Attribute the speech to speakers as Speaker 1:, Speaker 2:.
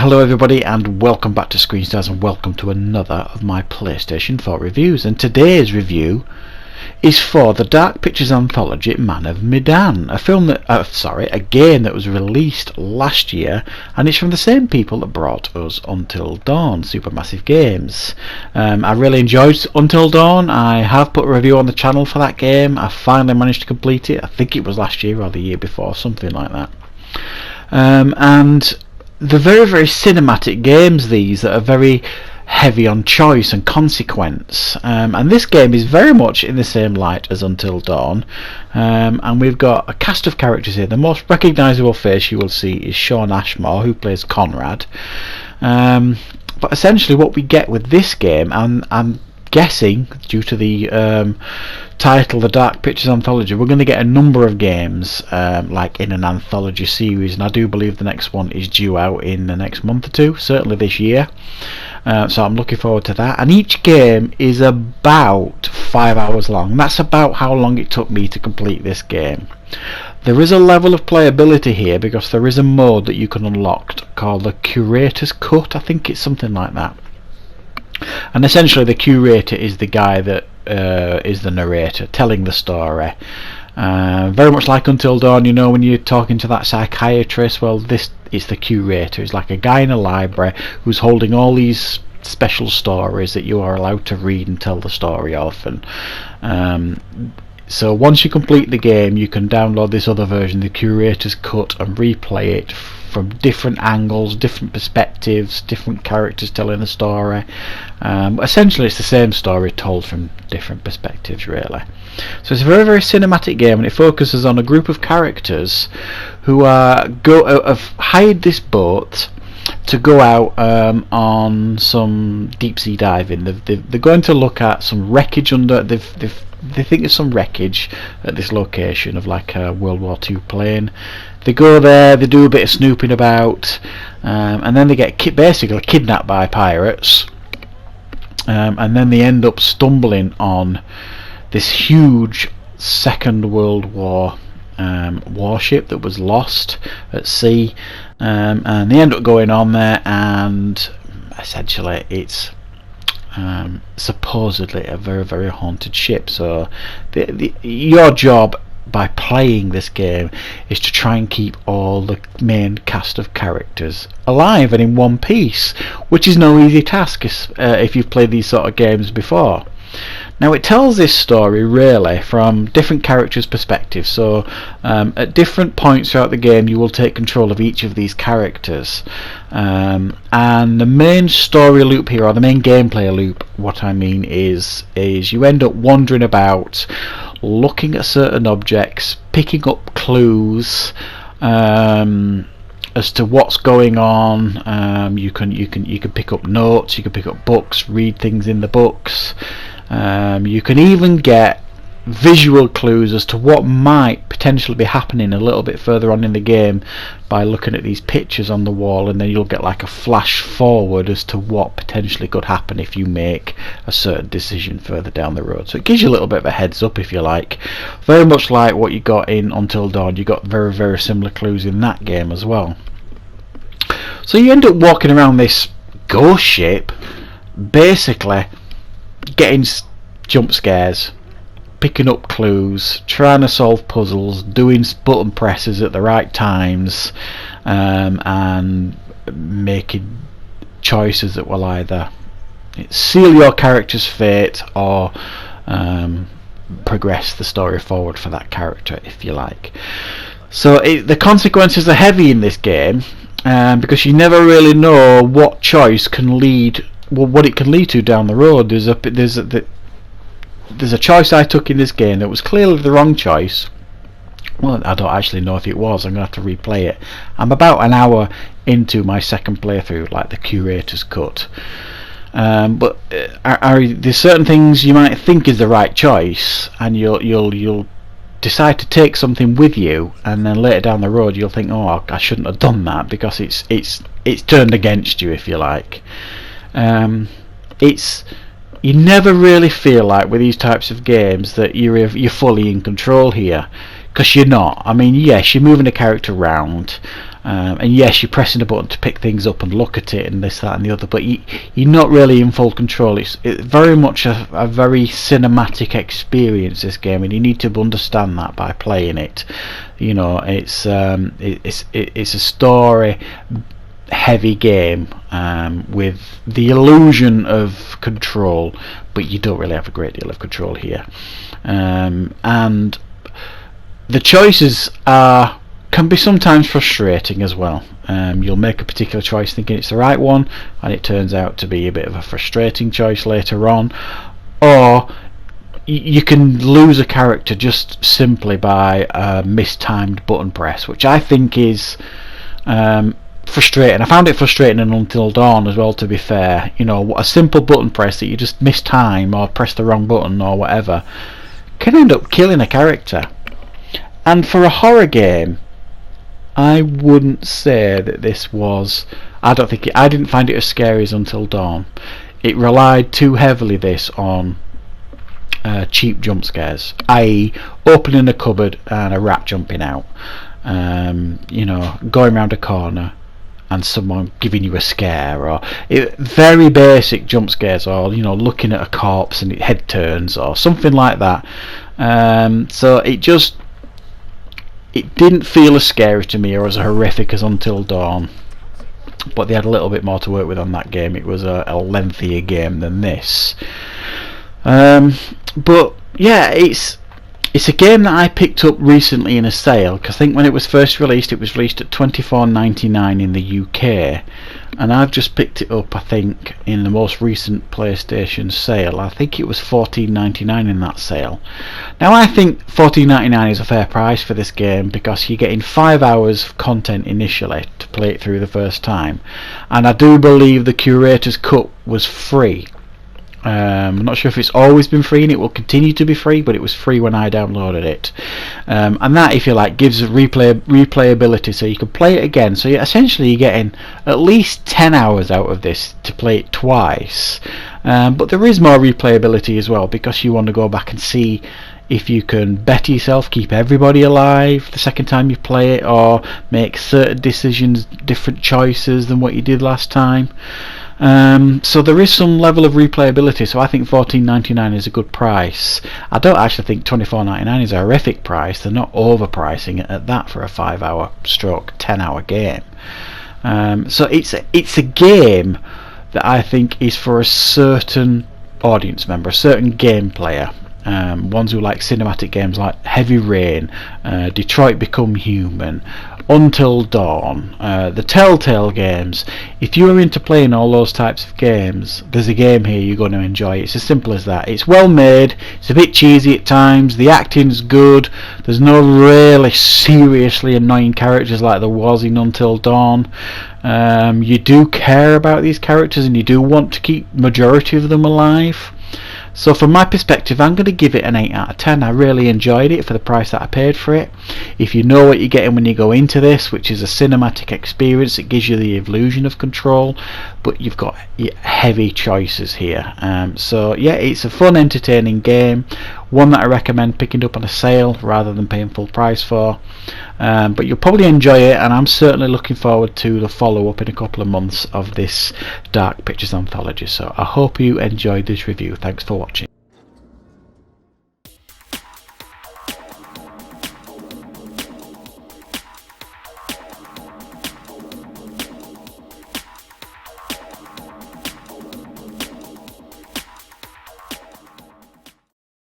Speaker 1: Hello everybody and welcome back to Screenstars and welcome to another of my PlayStation 4 reviews, and today's review is for the Dark Pictures Anthology Man of Medan, a film that, a game that was released last year, and it's from the same people that brought us Until Dawn, Supermassive Games. I really enjoyed Until Dawn. I have put a review on the channel for that game. I finally managed to complete it. I think it was last year or the year before, something like that. And they're very, very cinematic games, these, that are very heavy on choice and consequence, and this game is very much in the same light as Until Dawn, and we've got a cast of characters here. The most recognisable face you will see is Shawn Ashmore, who plays Conrad, but essentially what we get with this game, and I'm guessing due to the title, the Dark Pictures Anthology, we're going to get a number of games like in an anthology series, and I do believe the next one is due out in the next month or two, certainly this year, so I'm looking forward to that. And each game is about 5 hours long. That's about how long it took me to complete this game. There is a level of playability here because there is a mode that you can unlock called the Curator's Cut. I think it's something like that. And essentially the curator is the guy that is the narrator telling the story, very much like Until Dawn. You know, when you're talking to that psychiatrist, well, this is the curator. It's like a guy in a library who's holding all these special stories that you are allowed to read and tell the story of. And so once you complete the game, you can download this other version, the Curator's Cut, and replay it from different angles, different perspectives, different characters telling the story. Essentially it's the same story told from different perspectives, really. So it's a very, very cinematic game, and it focuses on a group of characters who have hired this boat to go out on some deep sea diving. They're going to look at some wreckage under. They think there's some wreckage at this location of like a World War II plane. They go there, they do a bit of snooping about, and then they get basically kidnapped by pirates, and then they end up stumbling on this huge Second World War warship that was lost at sea, and they end up going on there, and essentially it's supposedly a very, very haunted ship. So your job by playing this game is to try and keep all the main cast of characters alive and in one piece, which is no easy task if you've played these sort of games before. Now, it tells this story really from different characters' perspectives, so at different points throughout the game you will take control of each of these characters, and the main story loop here, or the main gameplay loop, what I mean is you end up wandering about, looking at certain objects, picking up clues as to what's going on. You can pick up notes, you can pick up books, read things in the books. You can even get visual clues as to what might potentially be happening a little bit further on in the game by looking at these pictures on the wall, and then you'll get like a flash forward as to what potentially could happen if you make a certain decision further down the road. So it gives you a little bit of a heads up, if you like, very much like what you got in Until Dawn. You got very, very similar clues in that game as well. So you end up walking around this ghost ship, basically getting jump scares, picking up clues, trying to solve puzzles, doing button presses at the right times, and making choices that will either seal your character's fate or progress the story forward for that character, if you like. So the consequences are heavy in this game, because you never really know what choice can lead, what it can lead to down the road. There's a choice I took in this game that was clearly the wrong choice. Well, I don't actually know if it was. I'm going to have to replay it. I'm about an hour into my second playthrough, like the Curator's Cut. But there's certain things you might think is the right choice, and you'll decide to take something with you, and then later down the road you'll think, oh, I shouldn't have done that, because it's turned against you, if you like. You never really feel like with these types of games that you're fully in control here, because you're not. I mean, yes, you're moving a character around, and yes, you're pressing a button to pick things up and look at it and this, that and the other, but you're not really in full control. It's very much a very cinematic experience, this game, and you need to understand that by playing it. You know, it's a story heavy game with the illusion of control, but you don't really have a great deal of control here, and the choices can be sometimes frustrating as well. You'll make a particular choice thinking it's the right one, and it turns out to be a bit of a frustrating choice later on, or you can lose a character just simply by a mistimed button press, which I think is frustrating. I found it frustrating in Until Dawn as well, to be fair. You know, a simple button press that you just mistime or press the wrong button or whatever can end up killing a character. And for a horror game, I wouldn't say that this was... I didn't find it as scary as Until Dawn. It relied too heavily, this, on cheap jump scares, i.e. opening a cupboard and a rat jumping out, you know, going around a corner and someone giving you a scare, or very basic jump scares, or, you know, looking at a corpse and its head turns or something like that. So it didn't feel as scary to me or as horrific as Until Dawn, but they had a little bit more to work with on that game. It was a lengthier game than this. But yeah, it's a game that I picked up recently in a sale, because I think when it was first released, it was released at $24.99 in the UK, and I've just picked it up, I think, in the most recent PlayStation sale. I think it was $14.99 in that sale. Now, I think $14.99 is a fair price for this game, because you're getting 5 hours of content initially to play it through the first time, and I do believe the Curator's Cut was free. I'm not sure if it's always been free, and it will continue to be free, but it was free when I downloaded it. And that, if you like, gives replayability, so you can play it again. So you're getting at least 10 hours out of this to play it twice. But there is more replayability as well, because you want to go back and see if you can better yourself, keep everybody alive the second time you play it, or make certain decisions, different choices than what you did last time. So there is some level of replayability, so I think $14.99 is a good price. I don't actually think $24.99 is a horrific price. They're not overpricing it at that for a 5 hour stroke 10 hour game. So it's a game that I think is for a certain audience member, a certain game player. Ones who like cinematic games like Heavy Rain, Detroit Become Human, Until Dawn, the Telltale games. If you are into playing all those types of games, there's a game here you're going to enjoy. It's as simple as that. It's well made, it's a bit cheesy at times, the acting's good, there's no really seriously annoying characters like there was in Until Dawn. You do care about these characters, and you do want to keep majority of them alive. So from my perspective, I'm going to give it an 8 out of 10. I really enjoyed it for the price that I paid for it. If you know what you're getting when you go into this, which is a cinematic experience, it gives you the illusion of control, but you've got heavy choices here. So yeah, it's a fun, entertaining game, one that I recommend picking up on a sale rather than paying full price for. But you'll probably enjoy it, and I'm certainly looking forward to the follow-up in a couple of months of this Dark Pictures Anthology. So I hope you enjoyed this review. Thanks for watching.